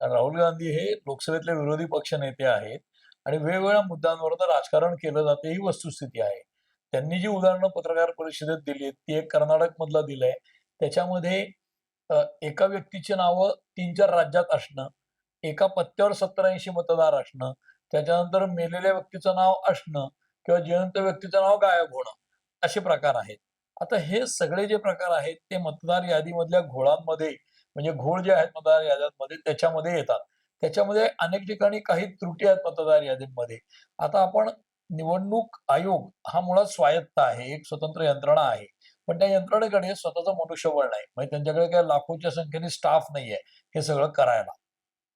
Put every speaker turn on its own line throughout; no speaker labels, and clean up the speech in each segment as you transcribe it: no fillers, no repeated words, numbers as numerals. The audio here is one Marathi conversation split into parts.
कारण राहुल गांधी हे लोकसभेतले विरोधी पक्ष नेते आहेत आणि वेगवेगळ्या मुद्द्यांवर राजकारण केलं जाते ही वस्तुस्थिती आहे. त्यांनी जी उदाहरणं पत्रकार परिषदेत दिली आहेत, ती एक कर्नाटक मधलं दिलंय. त्याच्यामध्ये एका व्यक्तीची नावं 3-4 राज्यात असणं, एका पत्त्यावर 70-80 मतदार असणं, त्याच्यानंतर मेलेल्या व्यक्तीचं नाव असणं किंवा जिवंत व्यक्तीचं नाव गायब होणं, असे प्रकार आहेत. आता हे सगळे जे प्रकार आहेत ते मतदार यादीमधल्या घोळांमध्ये म्हणजे घोळ जे आहेत मतदार याद्यांमध्ये त्याच्यामध्ये येतात. त्याच्यामध्ये अनेक ठिकाणी काही त्रुटी आहेत मतदार यादींमध्ये. आता आपण निवडणूक आयोग हा मुळात स्वायत्त आहे, एक स्वतंत्र यंत्रणा आहे. पण त्या यंत्रणेकडे स्वतःचं मनुष्यबळ नाही. म्हणजे त्यांच्याकडे काही लाखोच्या संख्येने स्टाफ नाहीये हे सगळं करायला.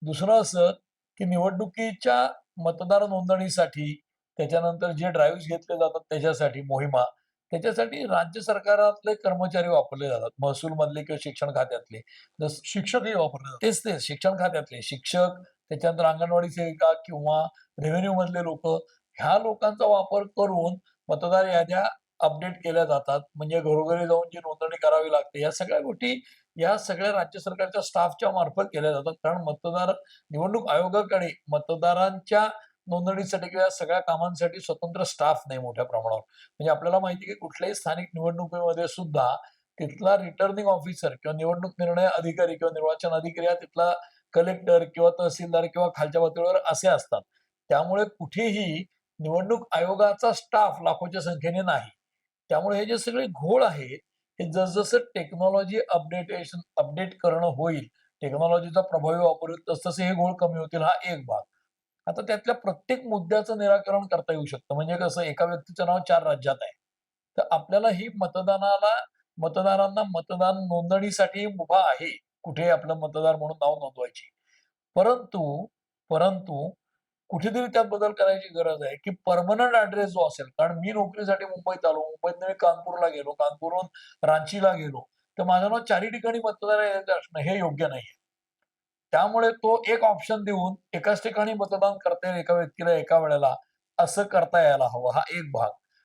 दुसरं असं, की निवडणुकीच्या मतदार नोंदणीसाठी, त्याच्यानंतर जे ड्राईव्हज घेतले जातात त्याच्यासाठी मोहिमा, त्याच्यासाठी राज्य सरकारातले कर्मचारी वापरले जातात. महसूलमधले किंवा शिक्षण खात्यातले.
शिक्षकही वापरले जातात.
तेच शिक्षण खात्यातले शिक्षक, त्याच्यानंतर अंगणवाडी सेविका किंवा रेव्हेन्यू मधले लोकं, ह्या लोकांचा वापर करून मतदार याद्या अपडेट केल्या जातात. म्हणजे घरोघरी जाऊन जी नोंदणी करावी लागते, या सगळ्या गोष्टी या सगळ्या राज्य सरकारच्या स्टाफच्या मार्फत केल्या जातात. कारण निवडणूक आयोगाकडे मतदारांच्या नोंदणीसाठी किंवा या सगळ्या कामांसाठी स्वतंत्र स्टाफ नाही मोठ्या प्रमाणावर. म्हणजे आपल्याला माहिती आहे की कुठल्याही स्थानिक निवडणुकीमध्ये सुद्धा तिथला रिटर्निंग ऑफिसर किंवा निवडणूक निर्णय अधिकारी किंवा निर्वाचन अधिकारी हा तिथला कलेक्टर किंवा तहसीलदार किंवा खालच्या पातळीवर असे असतात. त्यामुळे कुठेही निवडणूक आयोगाचा स्टाफ लाखोच्या संख्येने नाही. त्यामुळे हे जे सगळे घोळ आहेत, हे जसजसं टेक्नॉलॉजी अपडेट करणं होईल, टेक्नॉलॉजीचा प्रभावी वापर होईल, तसतसे हे घोळ कमी होतील हा एक भाग. आता त्यातल्या प्रत्येक मुद्द्याचं निराकरण करता येऊ शकतं. म्हणजे कसं एका व्यक्तीचं नाव 4 राज्यात आहे. तर आपल्याला ही मतदारांना मतदान नोंदणीसाठी मुभा आहे. कुठेही आपलं मतदार म्हणून नाव नोंदवायची. परंतु परंतु कुठेतरी त्यात बदल करायची गरज आहे, की पर्मनंट ॲड्रेस जो असेल, कारण मी नोकरीसाठी मुंबईत आलो, मुंबईतनं मी कानपूरला गेलो, कानपूरहून रांचीला गेलो, तर माझं नाव 4ही ठिकाणी मतदार यादीत असणं हे योग्य नाहीये. त्यामुळे तो एक ऑप्शन देऊन एकाच ठिकाणी मतदान करता येईल एका व्यक्तीला एका वेळेला, असं करता यायला हवं. हा एक भाग.